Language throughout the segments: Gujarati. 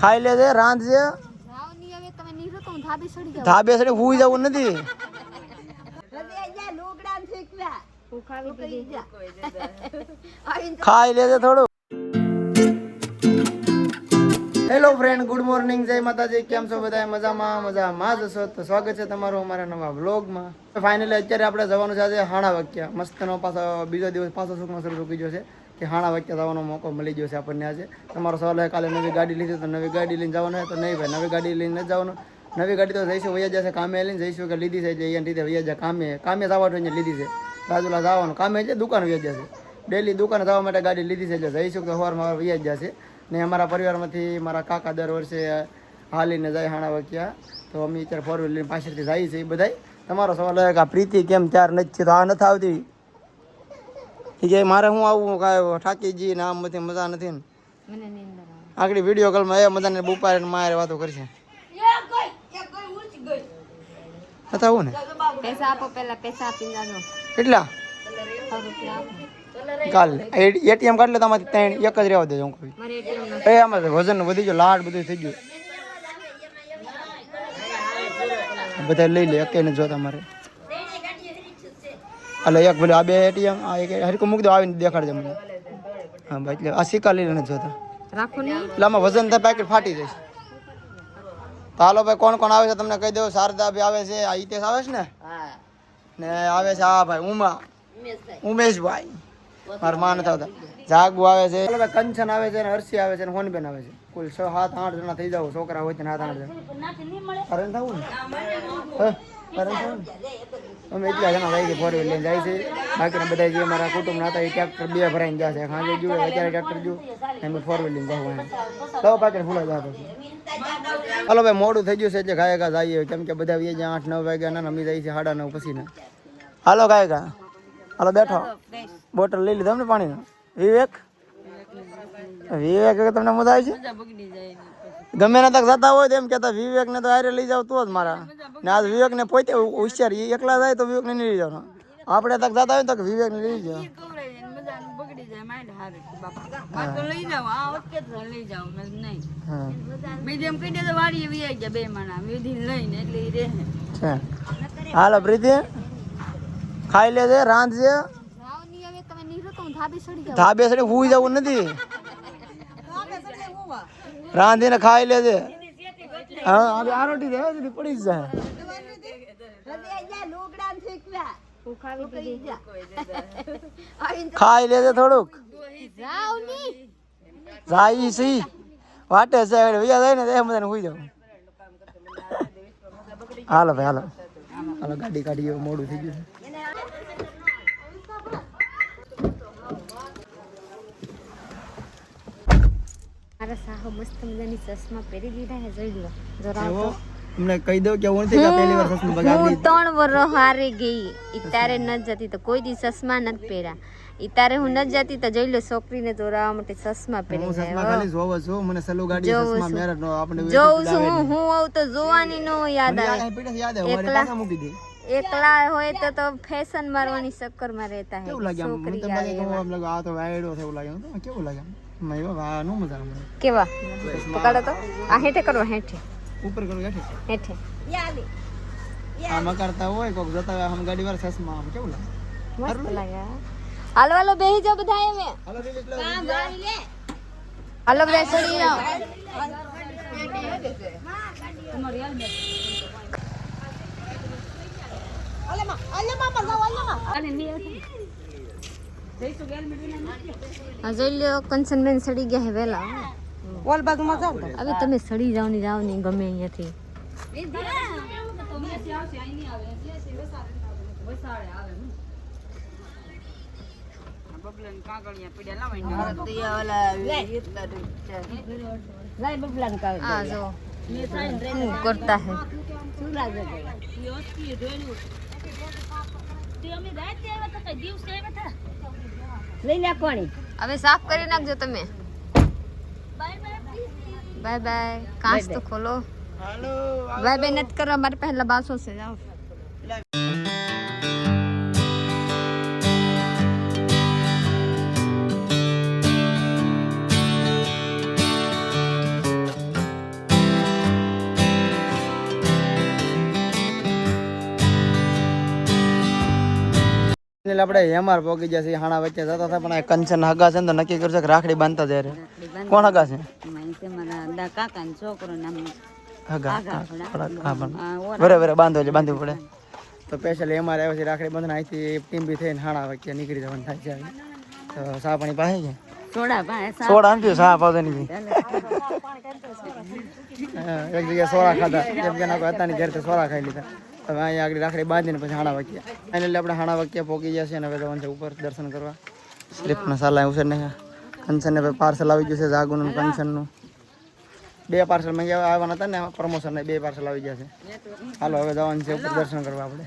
ખાઈ લેજે રાંધજે ધાબે સડી હુઈ જવું નથી ખાઈ લેજે થોડું હેલો ફ્રેન્ડ ગુડ મોર્નિંગ જય માતાજી કેમ છો બધા મજામાં જ છો તો સ્વાગત છે તમારું અમારા નવા વ્લોગમાં ફાઇનલી અત્યારે આપણે જવાનું છે આજે હાણા વાક્યા મસ્તનો પાછો બીજો દિવસ પાછો સુખમાં શરૂ થઈ ગયો છે કે હાણા વાક્યા જવાનો મોકો મળી ગયો છે આપણને આજે તમારો સવાલ હોય કાલે નવી ગાડી લીધી તો નવી ગાડી લઈને જવાનું હોય તો નહીં ભાઈ નવી ગાડી લઈને નથી જવાનું નવી ગાડી તો જઈશું વૈયા જશે કામે લઈને જઈશું કે લીધી છે અહીંયા રીતે વૈયા જાય કામે જવાનું અહીંયા લીધી છે રાજુલા જવાનું કામે છે દુકાન વૈયા જશે ડેલી દુકાને જવા માટે ગાડી લીધી છે એટલે જઈશું તો સવારમાં વૈયા જશે ને અમારા પરિવારમાંથી મારા કાકા દર વર્ષે હાલીને જાય હાણા વાક્યા તો અમે અત્યારે ફોર વ્હીલ લઈને પાછળથી જઈએ છીએ બધા તમારો સવાલ હોય કે આ પ્રીતિ કેમ ત્યાર નથી તો આ નથી આવતી એ કે મારે હું આવું કાંઈ ઠાકીજી ને આમ બધી મજા નથી ને આગળ વિડીયો કોલમાં એ મજાને બુપારે મારે વાતો કરશે બતાવું ને પૈસા આપો પહેલા પૈસા આપી જાજો કેટલા કાલ એટીએમ કાઢ લે તમારે ત્રણ એક જ રહેવા દેજો હું કહું મારે એટીએમ એ આમાં વજન વધી ગયો લાડ બધું થઈ ગયું બધા લઈ લે એક ને જોતા મારે એટલે એક ભલે આ બે એટીએમ આ એક હરકો મૂકી દો આવીને દેખાડજે મને હા ભાઈ એટલે આ સિક્કા લઈ લે જોતા રાખો ને એટલે આમાં વજન થાય પેકેટ ફાટી જશે તો હાલો ભાઈ કોણ કોણ આવે છે તમને કહી દઉં શારદા ભાઈ આવે છે આ હિતેશ આવે છે ને આવે છે આ ભાઈ ઉમેશભાઈ મારા માં નથી આવતા જાગુ આવે છે કંચન આવે છે ને હર્ષી આવે છે ને હોનબેન આવે છે કુલ 6 7 8 જણા થઈ જાવ છોકરા હોય તો 7 8 જણા કારણ થવું ને અમે એટલા જણા જાય છે ફોર વ્હીલ લઈને જાય છે બાકીના બધા જે મારા કુટુંબના હતા એ ટ્રેક્ટર બે ભરાઈને જશે ખાંજે જુએ અત્યારે ટ્રેક્ટર જુએ અમે ફોર વ્હીલ લઈને જવું તો બાકી ફૂલા જવા પછી હાલો ભાઈ મોડું થઈ ગયું છે એટલે ગાયકા જઈએ કેમ કે બધા વીએ 8 9 વાગ્યા ના અમે જઈએ છીએ 9:30 પછી ને હાલો ગાયકા હાલો બેઠો બોટલ લઈ લીધો ને પાણીનો વિવેક તમને મજા આવી છે ગમે ને તક જતા હોય તો એમ કેતા વિવેક ને તો હારે લઈ જાવ તો જ મારા ને આજ વિવેક ને પોતે હોશિયાર એકલા જાય તો વિવેક ને નહીં લઈ જવાનું આપણે તક જતા હોય તો વિવેક ને લઈ જાવ હાલો પ્રીતિ ખાઈ લેજે રાંધજે ધાબે સડી હુઈ જવું નથી રાંધીને ખાઈ લેજે હા આ રોટી દે પડી જ જાય ખાઈ લેજે થોડુંક જાય સી વાટે છે વૈયા જાય ને એ મજાને હુઈ જાવ હાલો ભાઈ હાલો હાલો ગાડી કાઢી મોડું થઈ ગયું મારા સાહો મસ્ત મજાની ચશ્મા પહેરી દીધા હે જોઈ લો જરા તો તમને કહી દઉં કે હું પહેલી વાર ચશ્મા બગાડી હું 3 વર્ષ હારી ગઈ ઈતારે ન જતી તો કોઈ દી ચશ્મા નથી પહેર્યા ઈતારે હું ન જતી તો જોઈ લો છોકરીને જોરાવા માટે ચશ્મા પહેરી હું ચશ્મા ખાલી જોવો છું મને સલો ગાડી ચશ્મા મેરટ નો આપણે જોઉં છું હું આવ તો જોવાની નો યાદ આવે યાદ આવે મારી પાસે મૂકી દે એકલા હોય તો ફેશન મારવાની ચક્કર માં રહેતા હે કેવું લાગે મને તો લાગે કે આમ લાગે આ તો વાયડો છે એવું લાગે કેવું લાગે મય વાહ નો મજા આવે કેવા પકડો તો આ હેઠે કરો હેઠે ઉપર કરો હેઠે આમ કરતા હોય કોક જતા હોય હમ ગાડી વાર ચશ્મા આમ કેવું લાગે મસ્ત લાગે હાલો હાલો બેહી જાવ બધા એમે હાલો લે કામ ભાઈ લે હાલો બધા સડી જાવ તમારી હાલ બે જોઈ લો કંચનબેન સડી ગયા હે વેલા ઓલ બાજુમાં જાવ હવે તમે સડી જાવ ની ગમે અહીંયાથી કરતા હે હવે સાફ કરી નાખજો તમે બાય બાય કાંચ તો ખોલો બાય બાય નથી કરવા મારે પહેલા બાસો છે જાઓ એટલે આપણે હેમાર પોગી ગયા છે હાણા વચ્ચે જતા હતા પણ આ કંચન હગા છે ને તો નક્કી કરશે કે રાખડી બાંધતા જાય કોણ હગા છે હગા બરાબર બાંધો એટલે બાંધવું પડે તો સ્પેશિયલી અમારે આવ્યો છે રાખડી બંધન અહીંથી ટીમ્બી થઈને હાણા વચ્ચે નીકળી જવાનું થાય છે તો સા પાણી પાસે છે સોડા નથી સા પાવતો નથી એક જગ્યાએ સોડા ખાધા જેમ કે નાખો હતા ને ઘરેથી સોડા ખાઈ લીધા હવે અહીંયા આગળ રાખડી બાંધીને પછી હાણા વાગ્યા ફાઇનલી આપણે હાણા વાગ્યા પહોંચી ગયા છે અને હવે જવાનું છે ઉપર દર્શન કરવા સ્લીપના સાલા ઉછેર ને કંચનને પાર્સલ આવી ગયું છે જાગુનું કંચનનું 2 પાર્સલ મંગાવ્યા આવવાના હતા ને પ્રમોશન 2 પાર્સલ આવી ગયા છે હાલો હવે જવાનું છે ઉપર દર્શન કરવા આપણે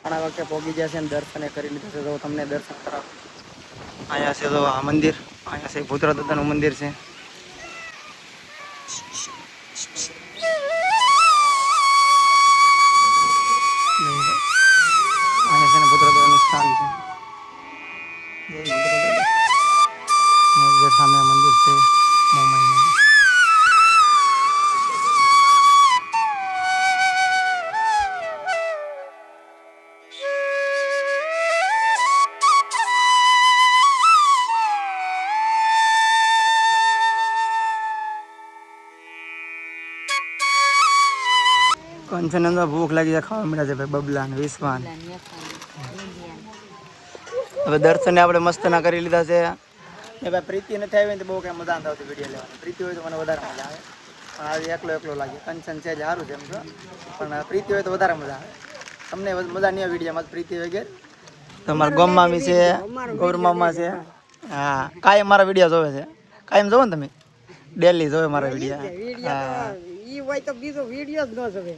હાણા વખતે પહોંચી ગયા છે અને દર્શન કરી લીધું છે તો તમને દર્શન કરાવો અહીંયા છે તો આ મંદિર અહીંયા છે ભૂતરા દાદાનું મંદિર છે અહીંયા છે ને ભૂતરા દાદાનું સ્થાન છે સામે મંદિર છે મુંબઈનું કંચન અંદર ભૂખ લાગી જાય ખાવા મળ્યા છે ભાઈ બબલા ને વિશ્વાન હવે દર્શન આપણે મસ્ત ના કરી લીધા છે ને ભાઈ પ્રીતિ નથી આવી તો બહુ કઈ મજા નથી આવતી વિડીયો લેવાની પ્રીતિ હોય તો મને વધારે મજા આવે પણ આજે એકલો લાગે કંચન છે સારું છે એમ તો પણ પ્રીતિ હોય તો વધારે મજા આવે તમને મજા નહીં આવે વિડીયોમાં પ્રીતિ વગેરે તમારા ગોમમામી છે ગૌરમામા છે હા કાયમ મારા વિડીયો જોવે છે કાયમ જોવો ને તમે ડેલી જોવે મારા વિડીયો હા ઈ હોય તો બીજો વિડિયો જ ન જોવે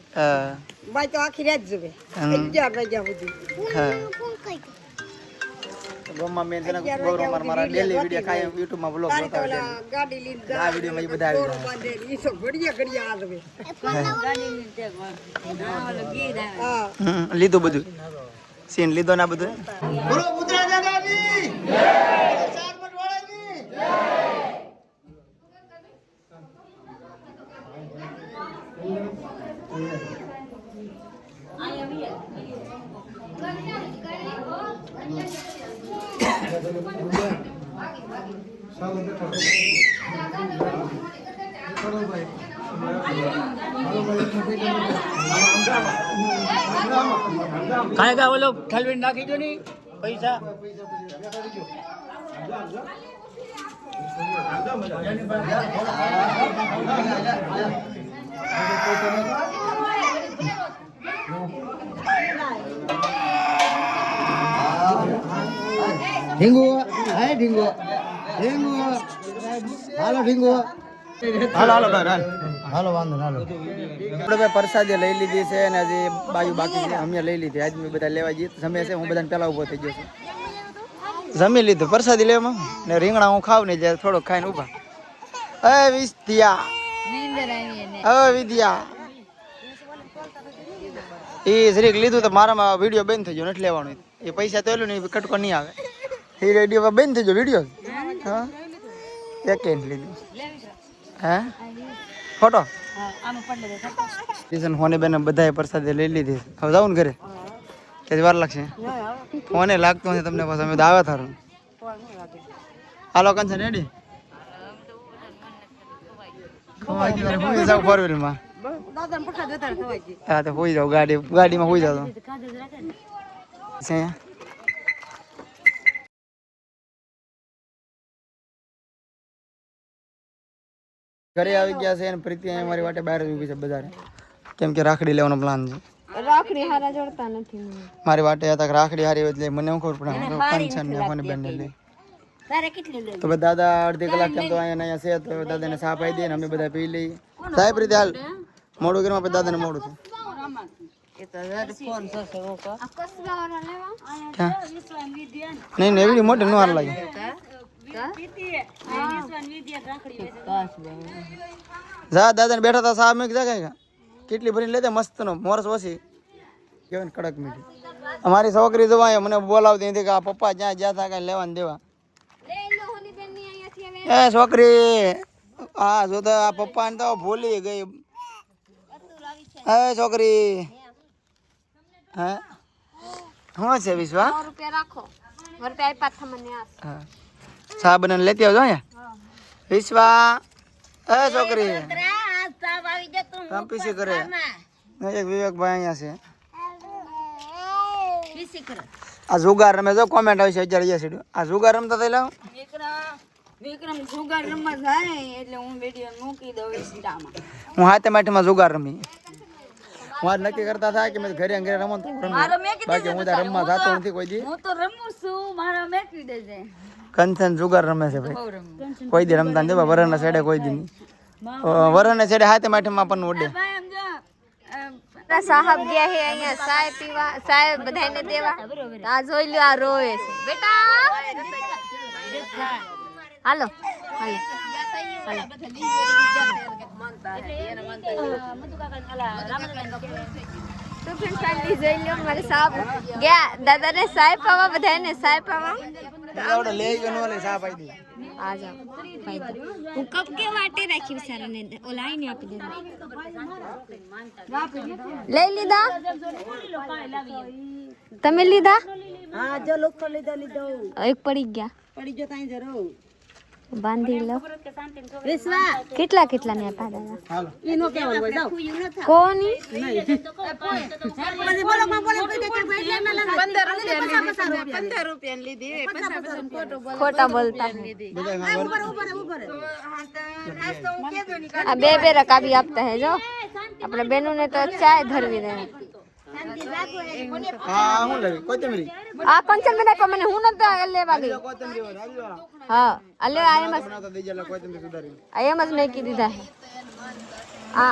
બાય તો આખી રાત જોવે 11 વાગ્યા સુધી ગોમમાં મેં છે ગૌરવ મારા ડેલી વિડીયો કાયમ YouTube માં બ્લોગ જોતા હોય ગાડી લીધ આ વિડીયો માં બધા આવી જાય ઈ તો ઘડિયા આ જોવે ગાડી લીધ લીધું બધું સીન લીધો ના બધું બોલો પુત્રા દાદાની જય ચાર મટવાળાની જય ખાएगा वो लोग ठलवीन नाखी जो नहीं पैसा ઢીંગો હાય ઢીંગો ઢીંગો હાલો ઢીંગો હાલો હાલો હાલો વાંધો હાલો આપણે ભાઈ પ્રસાદી લઈ લીધી છે અને હજી બાજુ બાકી છે અમે લઈ લીધી આજ મેં બધા લેવા જઈએ જમે છે હું બધાને પહેલા ઉભો થઈ ગયો છું જમી લીધું પ્રસાદી લેવામાં ને રીંગણા હું ખાવ ને જ્યારે થોડોક ખાઈને ઉભા એ વિદ્યા વિદ્યા એ જરીક લીધું તો મારામાં વિડીયો બંધ થઈ ગયો નથી લેવાનું એ પૈસા તો એલું નહીં કટકો નહીં આવે એ રેડિયો બંધ થઈ ગયો વિડીયો હા એક લીધું હે ફોટો ફોને બેન બધાએ પ્રસાદી લઈ લીધી હવે જાઉં ને ઘરે કે વાર લાગશે ફોને લાગતું નથી તમને પાછા અમે આવે થારું હાલો કંચન રેડી જાવ ફોર વ્હીલમાં હા તો હોઈ જાવ ગાડીમાં હોઈ જાવ ઘરે આવી ગયા છે અને પ્રીતિ અહીંયા મારી વાટે બહાર જ ઊભી છે બજારે કેમ કે રાખડી લેવાનો પ્લાન છે રાખડી હારા જોડતા નથી મને મારી વાટે હતા કે રાખડી હારી એટલે મને શું ખબર પડે કંચન ને મને બેન લે તારે કેટલી લે તો દાદા અડધી કલાક કેમ તો અહીંયા છે તો દાદાને સાપ આપી દઈએ ને અમે બધા પી લઈએ સાહેબ પ્રીતિ હાલ મોડું કરવા પછી દાદાને મોડું છે નહીં નહીં એવી મોટી નો હાર લાગે જા દાદા ને બેઠા હતા સાહેબ મેં કીધા કેટલી ભરીને લેતા મસ્ત નો મોરસ ઓછી કેવાય ને કડક મીઠી અમારી છોકરી જોવા મને બોલાવતી હતી કે આ પપ્પા જ્યાં જ્યાં હતા કઈ લેવા ને દેવા એ છોકરી હા જો તો આ પપ્પા ને તો ભૂલી ગઈ હે છોકરી હે શું છે વિશ્વા 100 રૂપિયા રાખો 100 રૂપિયા આપ્યા તમને આ હા ચા બનાને લેતી આવજો અહીંયા વિશ્વા હે છોકરી કંપીસી કરે એક વિવેકભાઈ અહીંયા છે આ જુગાર રમે જો કોમેન્ટ આવી છે અત્યારે છે આ જુગાર રમતા થઈ લાવ વિક્રમ જુગાર રમવા જાય એટલે હું વિડિયો મૂકી દઉં ઇન્સ્ટામાં. હું હાથે માઠીમાં જુગાર રમી હું આજ નક્કી કરતા થાય કે મેં ઘરે ઘરે રમો તો રમી બાકી હું ત્યાં રમવા જતો નથી કોઈ દી હું તો રમું છું મારા મેકવી દેજે. કંચન જુગાર રમે છે ભાઈ કોઈ દી રમતા નથી વરણના છેડે કોઈ દી નહીં વરણના છેડે હાથે માઠીમાં પણ ઉડે ભાઈ આમ જો સાહેબ ગયા હે અહીંયા ચાય પીવા ચાય બધાને દેવા આ જોઈ લ્યો આ રોવે છે બેટા હાલો હાલો તો ફ્રેન્ડ ફેમિલી જોઈ લ્યો મારે સાહેબ ગયા દાદાને ચાય પાવા બધાને ચાય પાવા આવડે લે કે નો લે સા પાઈ દે આ જાઓ ભાઈ હું કપ કે વાટે રાખી સારાને ઓલાઈને આપી દે લઈ લીધા તમે લીધા હા જો લોકો લીધો એક પડી ગયા પડી જો તાઈ જરો બાંધી લો વિશ્વા કેટલા કેટલા ને આપ્યા દાદા હાલો ઈનો કેવાનું હોય જાવ કોની પછી બોલો માં બોલો કે 15 રૂપિયા લીધી ખોટા બોલતા બધા ઉપર આ બે બે રકાબી આપતા હે જો આપણે બેનો ને તો ચાય ધરવી દે હા હું લેવી કોથમીરી આ કંચન બેટા પણ મને હું નતો લેવા ગઈ કોથમીરી હોય હાલો હા અલે આ એમ જ બનાવતા દઈ જલા કોથમીરી સુધારી આ એમ જ મેં કીધી દીધા હે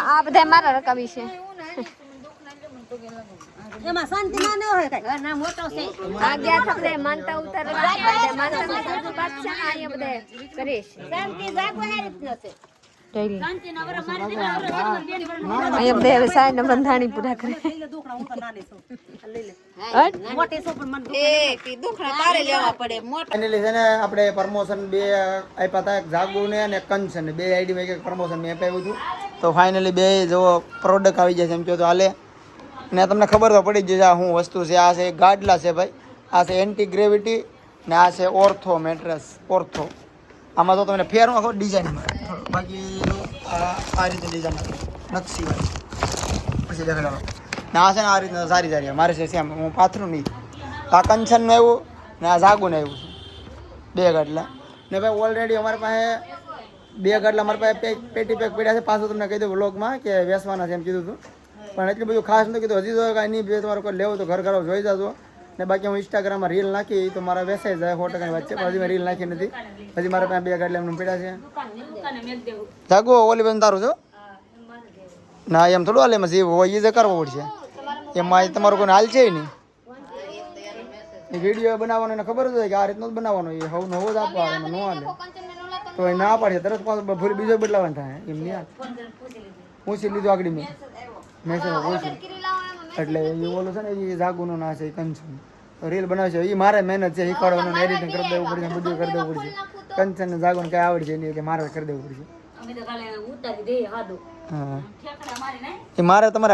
આ બધા મારા રકાબી છે એમાં શાંતિ માં ન હોય કઈ ના મોટો છે આ ગયા થા બધા માનતા ઉતારવા માનતા ઉતારવા બાદ છે ને અહીંયા બધા કરીશ શાંતિ જાગો હારી જ નથી અહીંયા બધા હવે સાય ને બંધાણી પૂરા કરે મોટી સો પણ મને ફાઇનલી છે ને આપણે પ્રમોશન બે આપ્યા હતા એક જાગુ ને અને કંચન બે આઈડી માં એક પ્રમોશન મેં આપ્યું હતું તો ફાઇનલી બે જો પ્રોડક્ટ આવી જાય છે એમ કહો તો હાલે ને તમને ખબર તો પડી જ જશે આ શું વસ્તુ છે આ છે ગાડલા છે ભાઈ આ છે એન્ટી ગ્રેવિટી ને આ છે ઓર્થો મેટ્રેસ ઓર્થો આમાં તો તમને ફેર આખો ડિઝાઇનમાં બાકી આ રીતે ડિઝાઇન નકશીવાળી પછી દેખાડો ને આ છે ને આ રીતના સારી સારી મારે છે સેમ હું પાથરું નહીં આ કંચનનું આવ્યું ને આ જાગુને આવ્યું છે બે ગાડલા ને ભાઈ ઓલરેડી અમારી પાસે બે ગાડલા અમારી પાસે પેટી પેક પડ્યા છે પાછું તમને કહી દઉં વ્લોગમાં કે વેચવાના છે એમ કીધું હતું પણ એટલું બધું ખાસ નથી કીધું હજી તો કાંઈ નહીં બે તમારે કોઈ લેવું તો ઘર ઘર જોઈ જજો ને બાકી હું ઇન્સ્ટાગ્રામમાં રીલ નાખી તો મારા વેસાઈ જાય 100% વચ્ચે પણ હજી મેં રીલ નાખી નથી હજી મારા પાસે બે ગાડલા એમનું પડ્યા છે જાગો ઓલી બેન તારું છો ના એમ થોડું હાલે એમાં જે હોય એ કરવો પડશે એમાં તમારું કોઈ હાલ છે નહીં એ વિડીયો બનાવવાનો એને ખબર જ હોય કે આ રીતનું જ બનાવવાનો એ હવ નવો જ આપવા આવે એમાં ન હાલે તો એ ના પાડે તરત પાછું ફરી બીજો બદલાવાનું થાય એમ નહીં હાલ પૂછી લીધું આગળ મેં છે પૂછ્યું એટલે એ ઓલું છે ને એ જાગુનો ના છે એ કંચન તો રીલ બનાવે છે એ મારે મહેનત છે શીખવાડવાનું એડિટિંગ કરી દેવું પડશે બધું કરી દેવું પડશે કંચન ને જાગુને કઈ આવડશે નહીં એટલે મારે કરી દેવું પડશે હા એ મારે તમારે